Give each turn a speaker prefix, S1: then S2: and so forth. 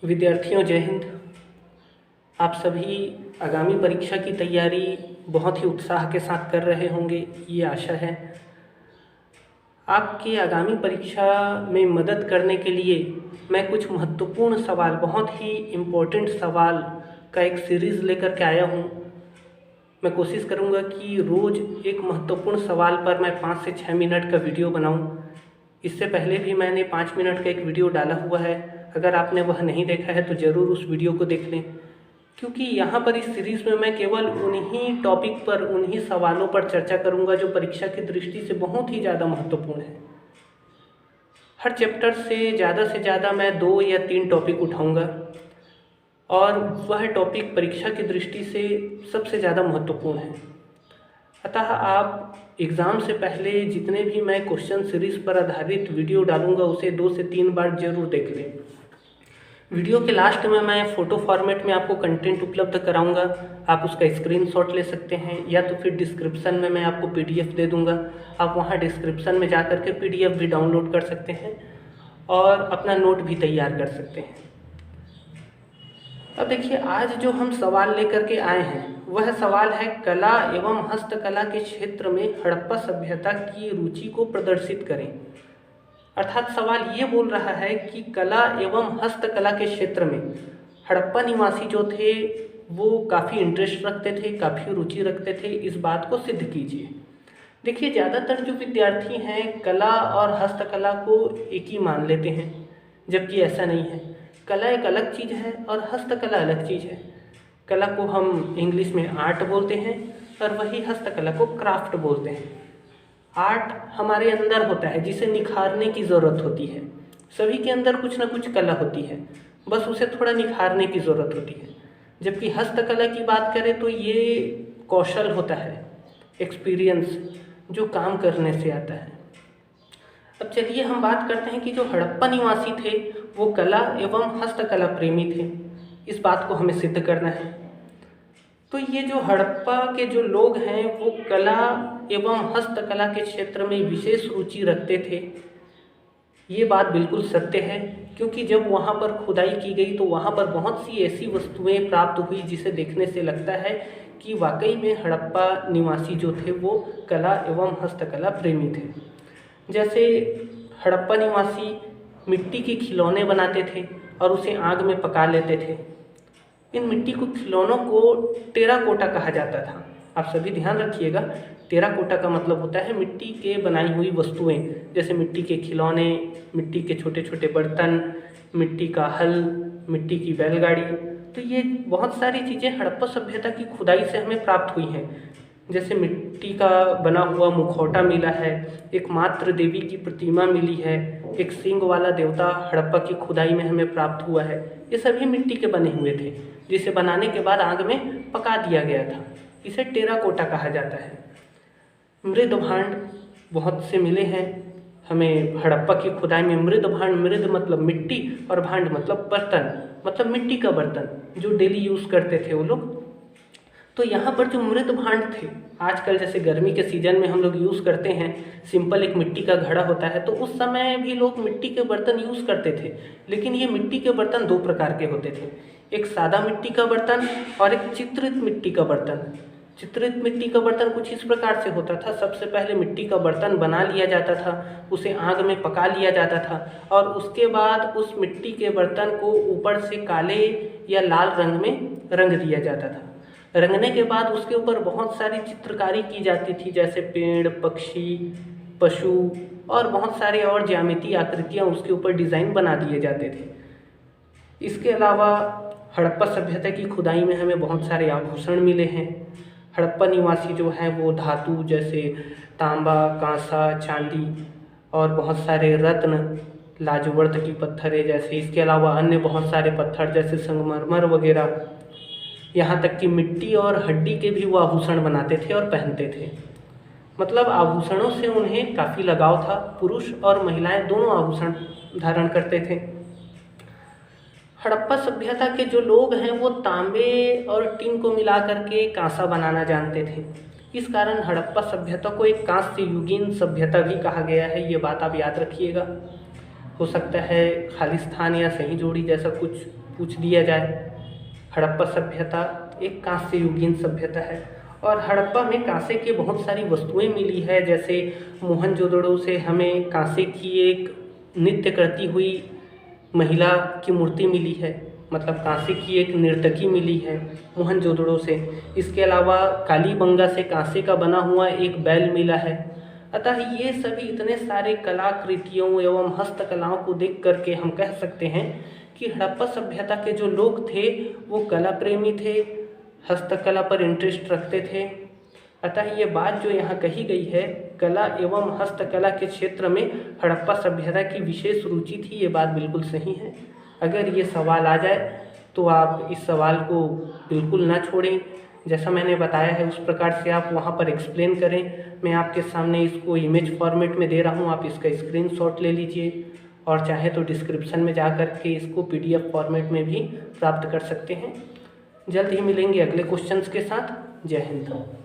S1: विद्यार्थियों जय हिंद। आप सभी आगामी परीक्षा की तैयारी बहुत ही उत्साह के साथ कर रहे होंगे, ये आशा है। आपकी आगामी परीक्षा में मदद करने के लिए मैं कुछ महत्वपूर्ण सवाल, बहुत ही इम्पोर्टेंट सवाल का एक सीरीज़ लेकर के आया हूँ। मैं कोशिश करूँगा कि रोज़ एक महत्वपूर्ण सवाल पर मैं 5 से 6 मिनट का वीडियो बनाऊँ। इससे पहले भी मैंने 5 मिनट का एक वीडियो डाला हुआ है, अगर आपने वह नहीं देखा है तो ज़रूर उस वीडियो को देख लें, क्योंकि यहाँ पर इस सीरीज़ में मैं केवल उन्हीं टॉपिक पर, उन्हीं सवालों पर चर्चा करूँगा जो परीक्षा की दृष्टि से बहुत ही ज़्यादा महत्वपूर्ण है। हर चैप्टर से ज़्यादा मैं 2 या 3 टॉपिक उठाऊँगा और वह टॉपिक परीक्षा की दृष्टि से सबसे ज़्यादा महत्वपूर्ण है। अतः आप एग्ज़ाम से पहले जितने भी मैं क्वेश्चन सीरीज़ पर आधारित वीडियो डालूँगा उसे 2 से 3 बार ज़रूर देख लें। वीडियो के लास्ट में मैं फ़ोटो फॉर्मेट में आपको कंटेंट उपलब्ध कराऊंगा, आप उसका स्क्रीनशॉट ले सकते हैं, या तो फिर डिस्क्रिप्शन में मैं आपको पीडीएफ दे दूंगा। आप वहां डिस्क्रिप्शन में जा कर के पीडीएफ भी डाउनलोड कर सकते हैं और अपना नोट भी तैयार कर सकते हैं। अब देखिए, आज जो हम सवाल लेकर के आए हैं वह सवाल है, कला एवं हस्तकला के क्षेत्र में हड़प्पा सभ्यता की रुचि को प्रदर्शित करें। अर्थात सवाल ये बोल रहा है कि कला एवं हस्तकला के क्षेत्र में हड़प्पा निवासी जो थे वो काफ़ी इंटरेस्ट रखते थे, काफ़ी रुचि रखते थे, इस बात को सिद्ध कीजिए। देखिए, ज़्यादातर जो विद्यार्थी हैं कला और हस्तकला को एक ही मान लेते हैं, जबकि ऐसा नहीं है। कला एक अलग चीज़ है और हस्तकला अलग चीज़ है। कला को हम इंग्लिश में आर्ट बोलते हैं और वही हस्तकला को क्राफ्ट बोलते हैं। आर्ट हमारे अंदर होता है जिसे निखारने की ज़रूरत होती है। सभी के अंदर कुछ ना कुछ कला होती है, बस उसे थोड़ा निखारने की ज़रूरत होती है। जबकि हस्तकला की बात करें तो ये कौशल होता है, एक्सपीरियंस, जो काम करने से आता है। अब चलिए हम बात करते हैं कि जो हड़प्पा निवासी थे वो कला एवं हस्तकला प्रेमी थे, इस बात को हमें सिद्ध करना है। तो ये जो हड़प्पा के जो लोग हैं वो कला एवं हस्तकला के क्षेत्र में विशेष रुचि रखते थे, ये बात बिल्कुल सत्य है। क्योंकि जब वहाँ पर खुदाई की गई तो वहाँ पर बहुत सी ऐसी वस्तुएं प्राप्त हुई जिसे देखने से लगता है कि वाकई में हड़प्पा निवासी जो थे वो कला एवं हस्तकला प्रेमी थे। जैसे हड़प्पा निवासी मिट्टी के खिलौने बनाते थे और उसे आग में पका लेते थे। इन मिट्टी को खिलौनों को टेराकोटा कहा जाता था। आप सभी ध्यान रखिएगा, टेराकोटा का मतलब होता है मिट्टी के बनाई हुई वस्तुएं, जैसे मिट्टी के खिलौने, मिट्टी के छोटे छोटे बर्तन, मिट्टी का हल, मिट्टी की बैलगाड़ी। तो ये बहुत सारी चीज़ें हड़प्पा सभ्यता की खुदाई से हमें प्राप्त हुई हैं। जैसे मिट्टी का बना हुआ मुखौटा मिला है, एक मातृ देवी की प्रतिमा मिली है, एक सींग वाला देवता हड़प्पा की खुदाई में हमें प्राप्त हुआ है। ये सभी मिट्टी के बने हुए थे जिसे बनाने के बाद आग में पका दिया गया था। इसे टेराकोटा कहा जाता है। मृद भांड बहुत से मिले हैं हमें हड़प्पा की खुदाई में। मृद भांड, मृद मतलब मिट्टी और भांड मतलब बर्तन, मतलब मिट्टी का बर्तन जो डेली यूज़ करते थे वो लोग। तो यहाँ पर जो मृद भांड थे, आजकल जैसे गर्मी के सीजन में हम लोग यूज़ करते हैं, सिंपल एक मिट्टी का घड़ा होता है, तो उस समय भी लोग मिट्टी के बर्तन यूज़ करते थे। लेकिन ये मिट्टी के बर्तन 2 प्रकार के होते थे, एक सादा मिट्टी का बर्तन और एक चित्रित मिट्टी का बर्तन। चित्रित मिट्टी का बर्तन कुछ इस प्रकार से होता था, सबसे पहले मिट्टी का बर्तन बना लिया जाता था, उसे आग में पका लिया जाता था और उसके बाद उस मिट्टी के बर्तन को ऊपर से काले या लाल रंग में रंग दिया जाता था। रंगने के बाद उसके ऊपर बहुत सारी चित्रकारी की जाती थी, जैसे पेड़, पक्षी, पशु और बहुत सारे और ज्यामितीय आकृतियाँ उसके ऊपर डिज़ाइन बना दिए जाते थे। इसके अलावा हड़प्पा सभ्यता की खुदाई में हमें बहुत सारे आभूषण मिले हैं। हड़प्पा निवासी जो हैं वो धातु जैसे तांबा, कांसा, चांदी और बहुत सारे रत्न, लाजवर्द की पत्थरें जैसे, इसके अलावा अन्य बहुत सारे पत्थर जैसे संगमरमर वगैरह, यहाँ तक कि मिट्टी और हड्डी के भी वो आभूषण बनाते थे और पहनते थे। मतलब आभूषणों से उन्हें काफ़ी लगाव था। पुरुष और महिलाएं दोनों आभूषण धारण करते थे। हड़प्पा सभ्यता के जो लोग हैं वो तांबे और टिन को मिला करके कांसा बनाना जानते थे। इस कारण हड़प्पा सभ्यता को एक कांस्य युगीन सभ्यता भी कहा गया है, ये बात आप याद रखिएगा। हो सकता है खालिस्तान या सही जोड़ी जैसा कुछ पूछ दिया जाए। हड़प्पा सभ्यता एक कांस्य युगीन सभ्यता है और हड़प्पा में कांसे की बहुत सारी वस्तुएं मिली है, जैसे मोहनजोदड़ो से हमें कांसे की एक नृत्य करती हुई महिला की मूर्ति मिली है, मतलब कांसे की एक नर्तकी मिली है मोहनजोदड़ो से। इसके अलावा कालीबंगा से कांसे का बना हुआ एक बैल मिला है। अतः ये सभी इतने सारे कलाकृतियों एवं हस्तकलाओं को देख करके हम कह सकते हैं कि हड़प्पा सभ्यता के जो लोग थे वो कला प्रेमी थे, हस्तकला पर इंटरेस्ट रखते थे। अतः ये बात जो यहाँ कही गई है, कला एवं हस्तकला के क्षेत्र में हड़प्पा सभ्यता की विशेष रुचि थी, ये बात बिल्कुल सही है। अगर ये सवाल आ जाए तो आप इस सवाल को बिल्कुल ना छोड़ें, जैसा मैंने बताया है उस प्रकार से आप वहाँ पर एक्सप्लेन करें। मैं आपके सामने इसको इमेज फॉर्मेट में दे रहा हूँ, आप इसका स्क्रीनशॉट ले लीजिए और चाहे तो डिस्क्रिप्शन में जा कर के इसको PDF फॉर्मेट में भी प्राप्त कर सकते हैं। जल्द ही मिलेंगे अगले क्वेश्चंस के साथ। जय हिंद।